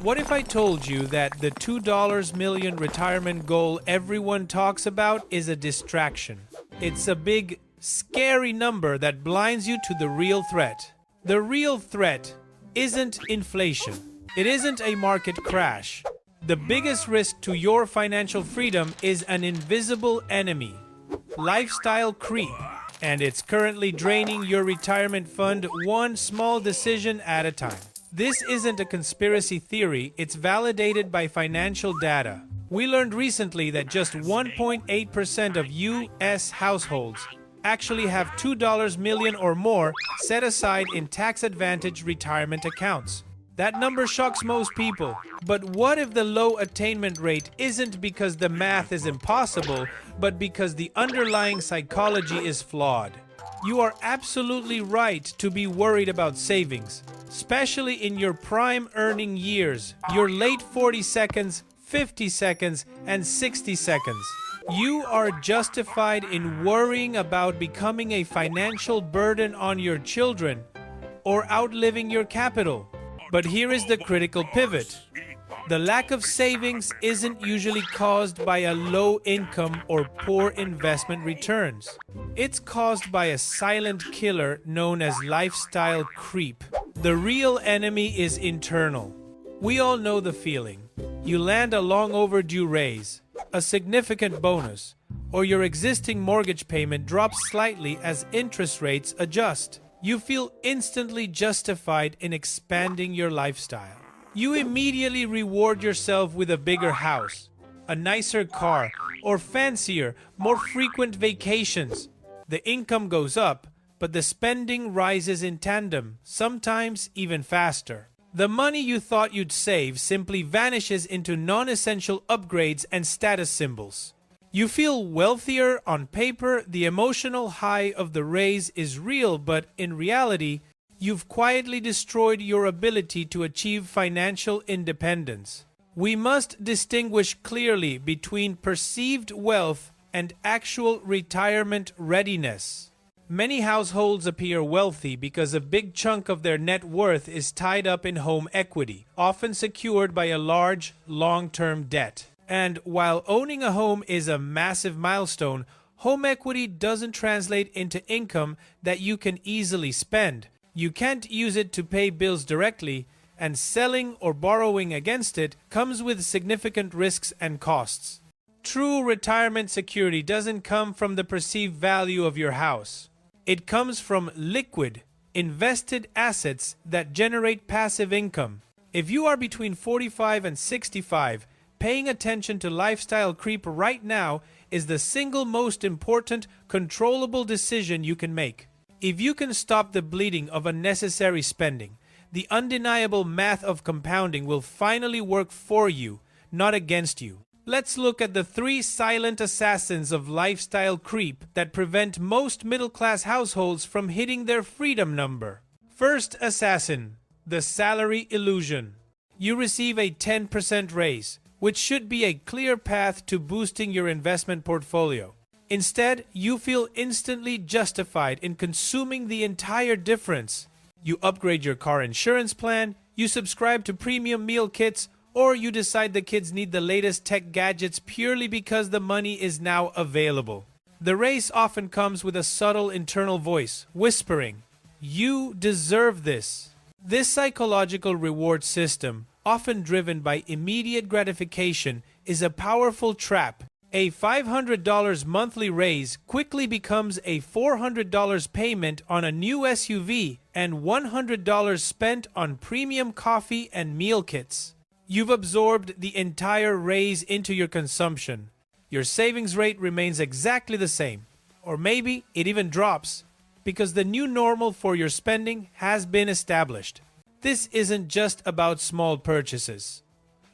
What if I told you that the $2 million retirement goal everyone talks about is a distraction? It's a big, scary number that blinds you to the real threat. The real threat isn't inflation. It isn't a market crash. The biggest risk to your financial freedom is an invisible enemy, lifestyle creep, and it's currently draining your retirement fund one small decision at a time. This isn't a conspiracy theory, it's validated by financial data. We learned recently that just 1.8% of U.S. households actually have $2 million or more set aside in tax-advantaged retirement accounts. That number shocks most people. But what if the low attainment rate isn't because the math is impossible, but because the underlying psychology is flawed? You are absolutely right to be worried about savings, especially in your prime earning years, your late 40 seconds, 50 seconds, and 60 seconds. You are justified in worrying about becoming a financial burden on your children or outliving your capital. But here is the critical pivot. The lack of savings isn't usually caused by a low income or poor investment returns. It's caused by a silent killer known as lifestyle creep. The real enemy is internal. We all know the feeling. You land a long overdue raise, a significant bonus, or your existing mortgage payment drops slightly as interest rates adjust. You feel instantly justified in expanding your lifestyle. You immediately reward yourself with a bigger house, a nicer car, or fancier, more frequent vacations. The income goes up, but the spending rises in tandem, sometimes even faster. The money you thought you'd save simply vanishes into non-essential upgrades and status symbols. You feel wealthier on paper, the emotional high of the raise is real, but in reality, you've quietly destroyed your ability to achieve financial independence. We must distinguish clearly between perceived wealth and actual retirement readiness. Many households appear wealthy because a big chunk of their net worth is tied up in home equity, often secured by a large, long-term debt. And while owning a home is a massive milestone, home equity doesn't translate into income that you can easily spend. You can't use it to pay bills directly, and selling or borrowing against it comes with significant risks and costs. True retirement security doesn't come from the perceived value of your house. It comes from liquid, invested assets that generate passive income. If you are between 45 and 65, paying attention to lifestyle creep right now is the single most important, controllable decision you can make. If you can stop the bleeding of unnecessary spending, the undeniable math of compounding will finally work for you, not against you. Let's look at the 3 silent assassins of lifestyle creep that prevent most middle-class households from hitting their freedom number. First assassin, the salary illusion. You receive a 10% raise, which should be a clear path to boosting your investment portfolio. Instead, you feel instantly justified in consuming the entire difference. You upgrade your car insurance plan, you subscribe to premium meal kits, or you decide the kids need the latest tech gadgets purely because the money is now available. The race often comes with a subtle internal voice, whispering, "You deserve this." This psychological reward system, often driven by immediate gratification, is a powerful trap. A $500 monthly raise quickly becomes a $400 payment on a new SUV and $100 spent on premium coffee and meal kits. You've absorbed the entire raise into your consumption. Your savings rate remains exactly the same, or maybe it even drops, because the new normal for your spending has been established. This isn't just about small purchases.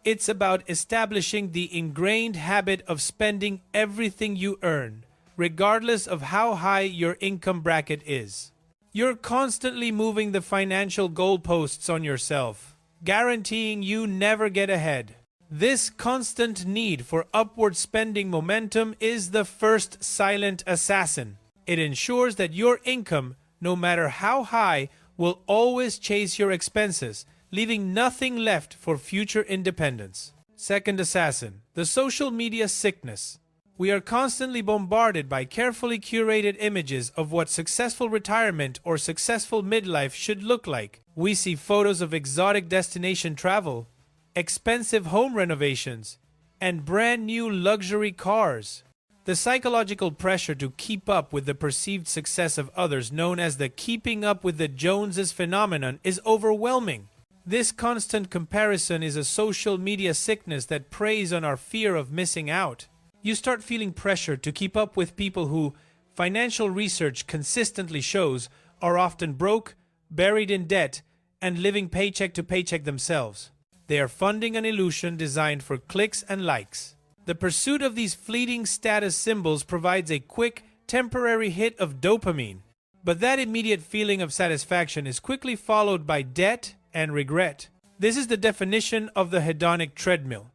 It's about establishing the ingrained habit of spending everything you earn, regardless of how high your income bracket is. You're constantly moving the financial goalposts on yourself, guaranteeing you never get ahead. This constant need for upward spending momentum is the first silent assassin. It ensures that your income, no matter how high, will always chase your expenses, leaving nothing left for future independence. Second assassin, the social media sickness. We are constantly bombarded by carefully curated images of what successful retirement or successful midlife should look like. We see photos of exotic destination travel, expensive home renovations, and brand new luxury cars. The psychological pressure to keep up with the perceived success of others, known as the keeping up with the Joneses phenomenon, is overwhelming. This constant comparison is a social media sickness that preys on our fear of missing out. You start feeling pressure to keep up with people who, financial research consistently shows, are often broke, buried in debt, and living paycheck to paycheck themselves. They are funding an illusion designed for clicks and likes. The pursuit of these fleeting status symbols provides a quick, temporary hit of dopamine, but that immediate feeling of satisfaction is quickly followed by debt and regret. This is the definition of the hedonic treadmill.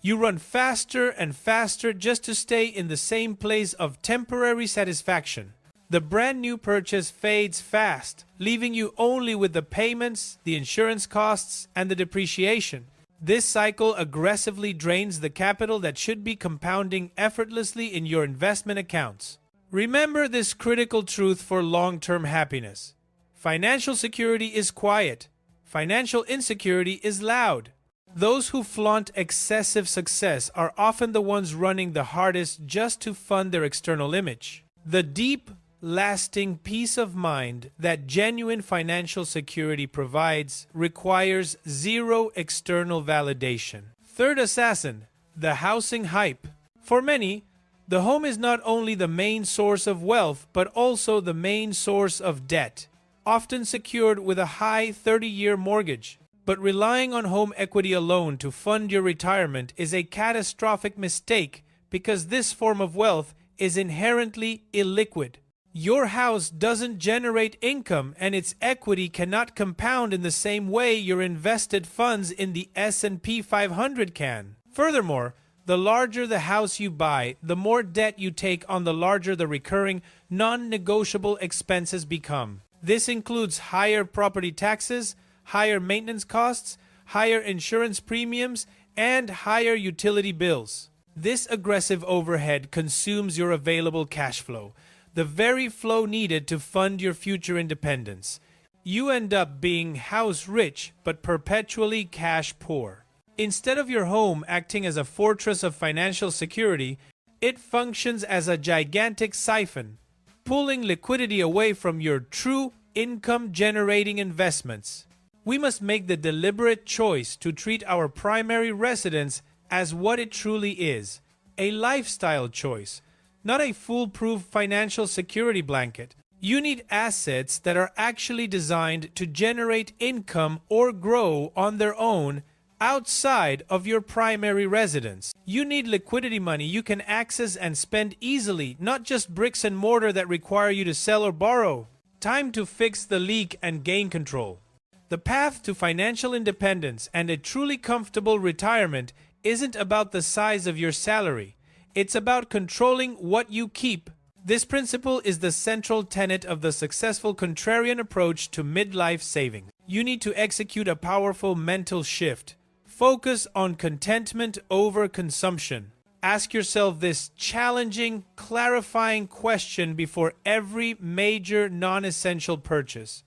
You run faster and faster just to stay in the same place of temporary satisfaction. The brand new purchase fades fast, leaving you only with the payments, the insurance costs, and the depreciation. This cycle aggressively drains the capital that should be compounding effortlessly in your investment accounts. Remember this critical truth for long-term happiness. Financial security is quiet. Financial insecurity is loud. Those who flaunt excessive success are often the ones running the hardest just to fund their external image. The deep, lasting peace of mind that genuine financial security provides requires zero external validation. Third assassin, the housing hype. For many, the home is not only the main source of wealth, but also the main source of debt, often secured with a high 30-year mortgage. But relying on home equity alone to fund your retirement is a catastrophic mistake because this form of wealth is inherently illiquid. Your house doesn't generate income and its equity cannot compound in the same way your invested funds in the S&P 500 can. Furthermore, the larger the house you buy, the more debt you take on, the larger the recurring, non-negotiable expenses become. This includes higher property taxes, higher maintenance costs, higher insurance premiums, and higher utility bills. This aggressive overhead consumes your available cash flow, the very flow needed to fund your future independence. You end up being house rich but perpetually cash poor. Instead of your home acting as a fortress of financial security, it functions as a gigantic siphon, pulling liquidity away from your true income-generating investments. We must make the deliberate choice to treat our primary residence as what it truly is, a lifestyle choice, not a foolproof financial security blanket. You need assets that are actually designed to generate income or grow on their own outside of your primary residence. You need liquidity money you can access and spend easily, not just bricks and mortar that require you to sell or borrow. Time to fix the leak and gain control. The path to financial independence and a truly comfortable retirement isn't about the size of your salary. It's about controlling what you keep. This principle is the central tenet of the successful contrarian approach to midlife saving. You need to execute a powerful mental shift. Focus on contentment over consumption. Ask yourself this challenging, clarifying question before every major non-essential purchase.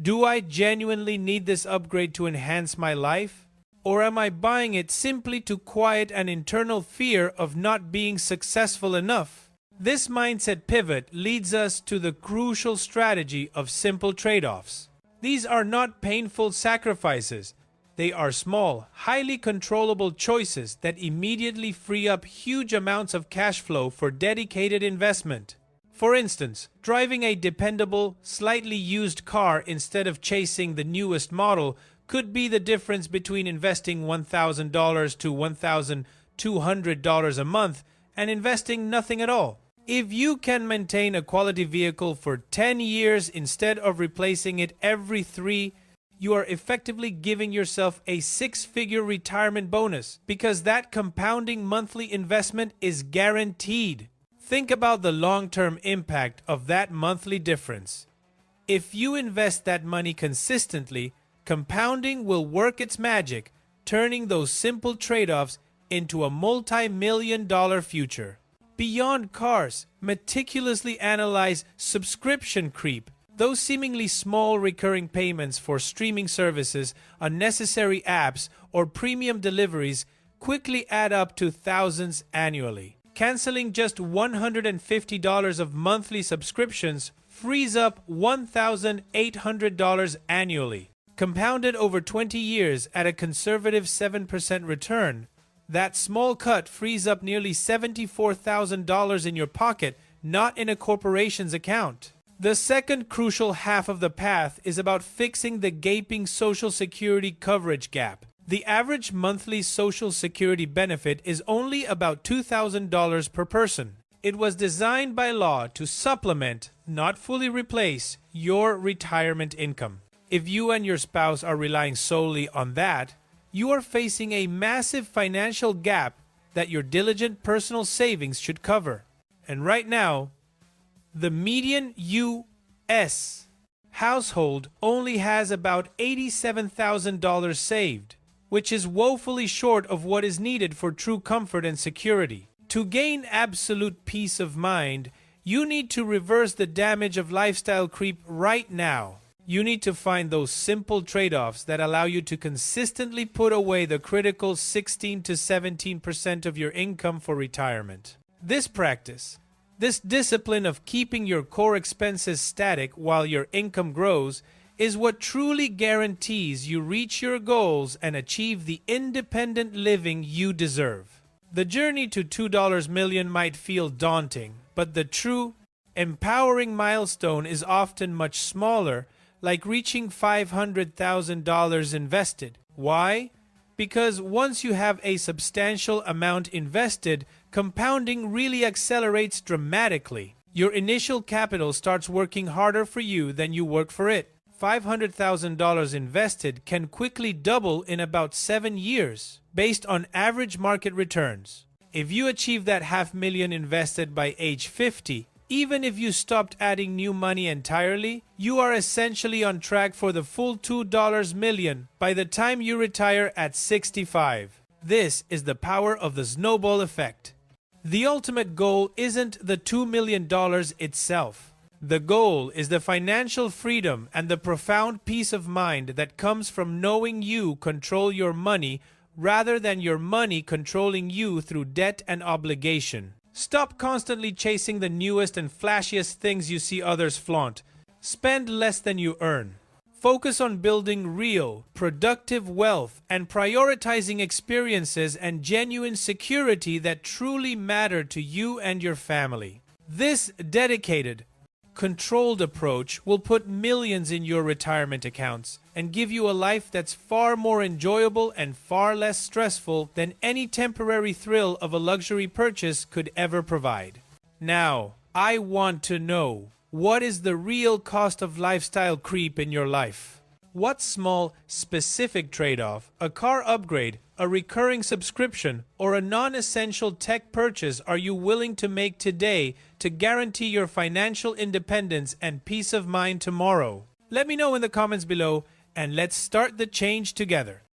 Do I genuinely need this upgrade to enhance my life? Or am I buying it simply to quiet an internal fear of not being successful enough? This mindset pivot leads us to the crucial strategy of simple trade-offs. These are not painful sacrifices. They are small, highly controllable choices that immediately free up huge amounts of cash flow for dedicated investment. For instance, driving a dependable, slightly used car instead of chasing the newest model could be the difference between investing $1,000 to $1,200 a month and investing nothing at all. If you can maintain a quality vehicle for 10 years instead of replacing it every 3, you are effectively giving yourself a 6-figure retirement bonus because that compounding monthly investment is guaranteed. Think about the long-term impact of that monthly difference. If you invest that money consistently, Compounding will work its magic, turning those simple trade-offs into a multi-million-dollar future. Beyond cars, meticulously analyze subscription creep. Those seemingly small recurring payments for streaming services, unnecessary apps, or premium deliveries quickly add up to thousands annually. Canceling just $150 of monthly subscriptions frees up $1,800 annually. Compounded over 20 years at a conservative 7% return, that small cut frees up nearly $74,000 in your pocket, not in a corporation's account. The second crucial half of the path is about fixing the gaping Social Security coverage gap. The average monthly Social Security benefit is only about $2,000 per person. It was designed by law to supplement, not fully replace, your retirement income. If you and your spouse are relying solely on that, you are facing a massive financial gap that your diligent personal savings should cover. And right now, the median U.S. household only has about $87,000 saved, which is woefully short of what is needed for true comfort and security. To gain absolute peace of mind, you need to reverse the damage of lifestyle creep right now. You need to find those simple trade-offs that allow you to consistently put away the critical 16 to 17% of your income for retirement. This practice, this discipline of keeping your core expenses static while your income grows, is what truly guarantees you reach your goals and achieve the independent living you deserve. The journey to $2 million might feel daunting, but the true, empowering milestone is often much smaller, like reaching $500,000 invested. Why? Because once you have a substantial amount invested, compounding really accelerates dramatically. Your initial capital starts working harder for you than you work for it. $500,000 invested can quickly double in about 7 years, based on average market returns. If you achieve that $500,000 invested by age 50, even if you stopped adding new money entirely, you are essentially on track for the full $2 million by the time you retire at 65. This is the power of the snowball effect. The ultimate goal isn't the $2 million itself. The goal is the financial freedom and the profound peace of mind that comes from knowing you control your money rather than your money controlling you through debt and obligation. Stop constantly chasing the newest and flashiest things you see others flaunt. Spend less than you earn. Focus on building real, productive wealth and prioritizing experiences and genuine security that truly matter to you and your family. This dedicated, controlled approach will put millions in your retirement accounts and give you a life that's far more enjoyable and far less stressful than any temporary thrill of a luxury purchase could ever provide. Now, I want to know, what is the real cost of lifestyle creep in your life? What small, specific trade-off, a car upgrade, a recurring subscription, or a non-essential tech purchase are you willing to make today to guarantee your financial independence and peace of mind tomorrow? Let me know in the comments below, and let's start the change together.